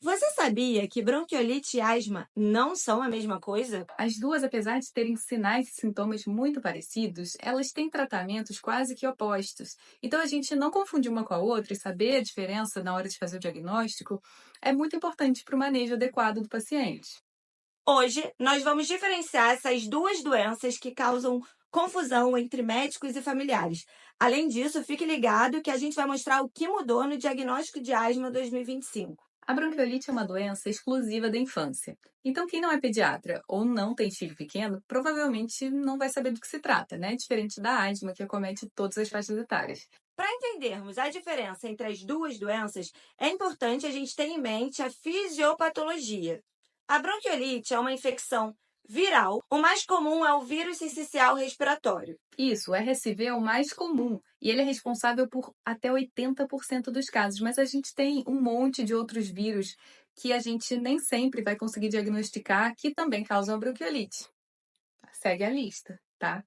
Você sabia que bronquiolite e asma não são a mesma coisa? As duas, apesar de terem sinais e sintomas muito parecidos, elas têm tratamentos quase que opostos. Então, a gente não confundir uma com a outra e saber a diferença na hora de fazer o diagnóstico é muito importante para o manejo adequado do paciente. Hoje, nós vamos diferenciar essas duas doenças que causam confusão entre médicos e familiares. Além disso, fique ligado que a gente vai mostrar o que mudou no diagnóstico de asma 2025. A bronquiolite é uma doença exclusiva da infância. Então, quem não é pediatra ou não tem filho pequeno, provavelmente não vai saber do que se trata, né? Diferente da asma, que acomete todas as faixas etárias. Para entendermos a diferença entre as duas doenças, é importante a gente ter em mente a fisiopatologia. A bronquiolite é uma infecção viral. O mais comum é o vírus sincicial respiratório. Isso, o RSV é o mais comum e ele é responsável por até 80% dos casos, mas a gente tem um monte de outros vírus que a gente nem sempre vai conseguir diagnosticar que também causam a bronquiolite. Segue a lista, tá?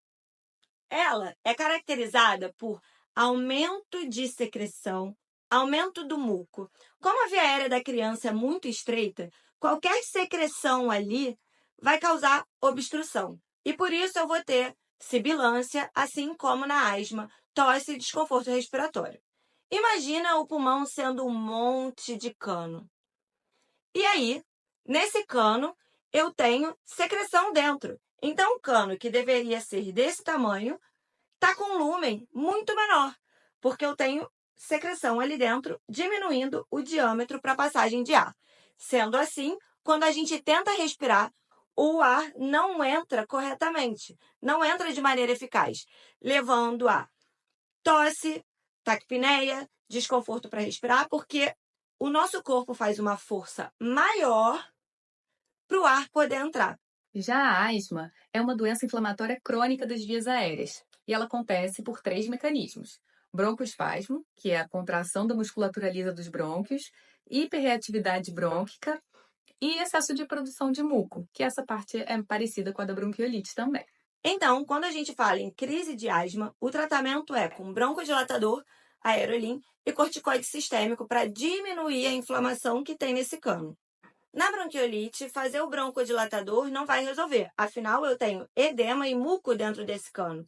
Ela é caracterizada por aumento de secreção, aumento do muco. Como a via aérea da criança é muito estreita, qualquer secreção ali vai causar obstrução. E por isso eu vou ter sibilância, assim como na asma, tosse e desconforto respiratório. Imagina o pulmão sendo um monte de cano. E aí, nesse cano, eu tenho secreção dentro. Então, o cano que deveria ser desse tamanho está com um lumen muito menor, porque eu tenho secreção ali dentro, diminuindo o diâmetro para passagem de ar. Sendo assim, quando a gente tenta respirar, o ar não entra corretamente, não entra de maneira eficaz, levando a tosse, taquipneia, desconforto para respirar, porque o nosso corpo faz uma força maior para o ar poder entrar. Já a asma é uma doença inflamatória crônica das vias aéreas e ela acontece por três mecanismos: broncoespasmo, que é a contração da musculatura lisa dos brônquios, hiperreatividade brônquica e excesso de produção de muco, que essa parte é parecida com a da bronquiolite também. Então, quando a gente fala em crise de asma, o tratamento é com broncodilatador, aerolim e corticoide sistêmico para diminuir a inflamação que tem nesse cano. Na bronquiolite, fazer o broncodilatador não vai resolver, afinal eu tenho edema e muco dentro desse cano.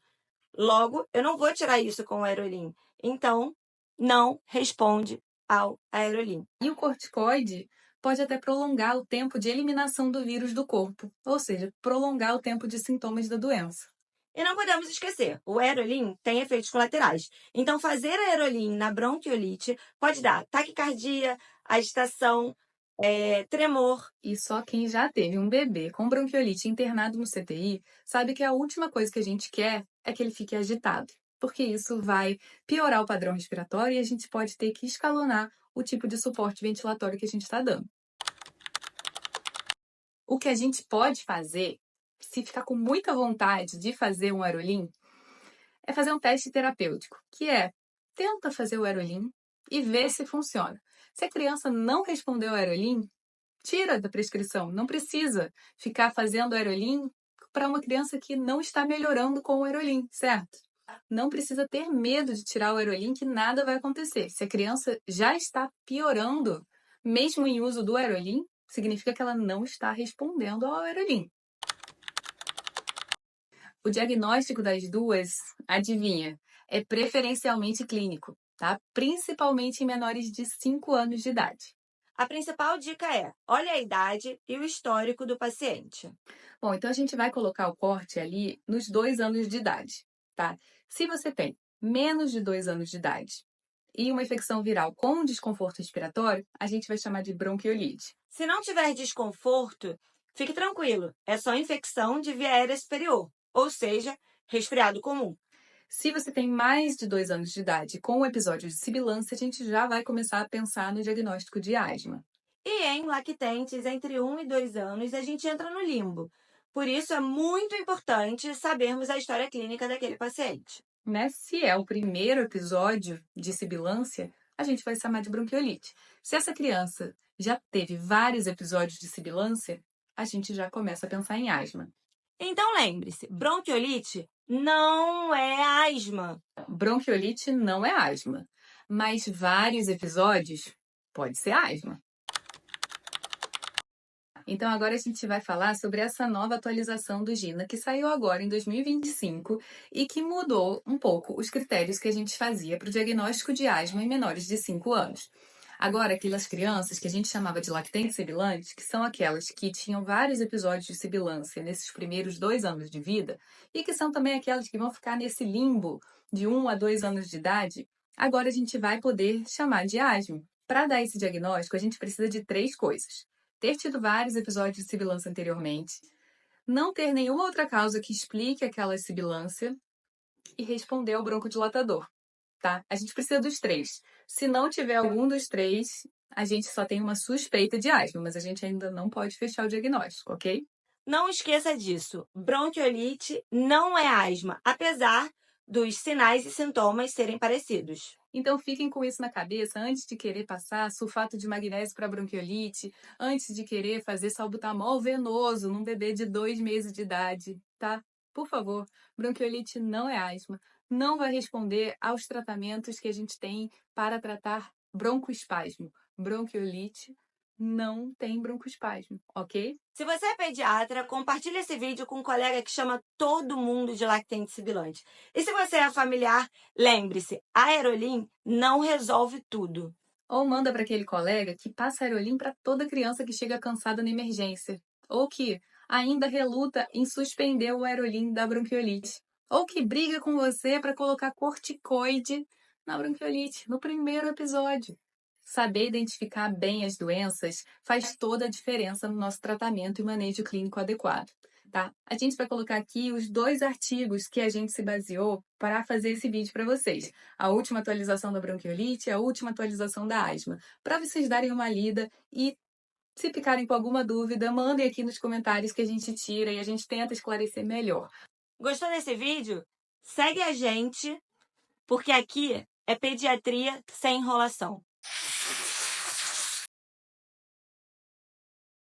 Logo, eu não vou tirar isso com o aerolim. Então, não responde ao aerolim. E o corticoide pode até prolongar o tempo de eliminação do vírus do corpo, ou seja, prolongar o tempo de sintomas da doença. E não podemos esquecer, o aerolim tem efeitos colaterais. Então, fazer aerolim na bronquiolite pode dar taquicardia, agitação, tremor. E só quem já teve um bebê com bronquiolite internado no CTI sabe que a última coisa que a gente quer é que ele fique agitado, porque isso vai piorar o padrão respiratório e a gente pode ter que escalonar o tipo de suporte ventilatório que a gente está dando. O que a gente pode fazer, se ficar com muita vontade de fazer um aerolim, é fazer um teste terapêutico, que é tenta fazer o aerolim e vê se funciona. Se a criança não respondeu ao aerolim, tira da prescrição. Não precisa ficar fazendo aerolim para uma criança que não está melhorando com o aerolim, certo? Não precisa ter medo de tirar o aerolim, que nada vai acontecer. Se a criança já está piorando, mesmo em uso do aerolim, significa que ela não está respondendo ao aerolim. O diagnóstico das duas, adivinha, é preferencialmente clínico, tá? Principalmente em menores de 5 anos de idade. A principal dica é: olhe a idade e o histórico do paciente. Bom, então a gente vai colocar o corte ali nos 2 anos de idade, tá? Se você tem menos de 2 anos de idade e uma infecção viral com desconforto respiratório, a gente vai chamar de bronquiolite. Se não tiver desconforto, fique tranquilo, é só infecção de via aérea superior, ou seja, resfriado comum. Se você tem mais de 2 anos de idade com o episódio de sibilância, a gente já vai começar a pensar no diagnóstico de asma. E em lactentes entre 1 e 2 anos, a gente entra no limbo. Por isso, é muito importante sabermos a história clínica daquele paciente. Né? Se é o primeiro episódio de sibilância, a gente vai chamar de bronquiolite. Se essa criança já teve vários episódios de sibilância, a gente já começa a pensar em asma. Então, lembre-se, bronquiolite não é asma. Bronquiolite não é asma, mas vários episódios pode ser asma. Então agora a gente vai falar sobre essa nova atualização do GINA que saiu agora em 2025 e que mudou um pouco os critérios que a gente fazia para o diagnóstico de asma em menores de 5 anos. Agora, aquelas crianças que a gente chamava de lactente sibilante, que são aquelas que tinham vários episódios de sibilância nesses primeiros 2 anos de vida, e que são também aquelas que vão ficar nesse limbo de 1 a 2 anos de idade, agora a gente vai poder chamar de asma. Para dar esse diagnóstico, a gente precisa de 3 coisas: ter tido vários episódios de sibilância anteriormente, não ter nenhuma outra causa que explique aquela sibilância e responder ao broncodilatador, tá? A gente precisa dos 3. Se não tiver algum dos 3, a gente só tem uma suspeita de asma, mas a gente ainda não pode fechar o diagnóstico, ok? Não esqueça disso, bronquiolite não é asma, apesar dos sinais e sintomas serem parecidos. Então fiquem com isso na cabeça antes de querer passar sulfato de magnésio para bronquiolite, antes de querer fazer salbutamol venoso num bebê de 2 meses de idade, tá? Por favor, bronquiolite não é asma, não vai responder aos tratamentos que a gente tem para tratar broncoespasmo. Bronquiolite não tem broncoespasmo, ok? Se você é pediatra, compartilhe esse vídeo com um colega que chama todo mundo de lactente sibilante. E se você é familiar, lembre-se, a Aerolim não resolve tudo. Ou manda para aquele colega que passa aerolim para toda criança que chega cansada na emergência. Ou que ainda reluta em suspender o aerolim da bronquiolite. Ou que briga com você para colocar corticoide na bronquiolite, no primeiro episódio. Saber identificar bem as doenças faz toda a diferença no nosso tratamento e manejo clínico adequado. Tá? A gente vai colocar aqui os 2 artigos que a gente se baseou para fazer esse vídeo para vocês. A última atualização da bronquiolite e a última atualização da asma. Para vocês darem uma lida e, se ficarem com alguma dúvida, mandem aqui nos comentários que a gente tira e a gente tenta esclarecer melhor. Gostou desse vídeo? Segue a gente, porque aqui é pediatria sem enrolação.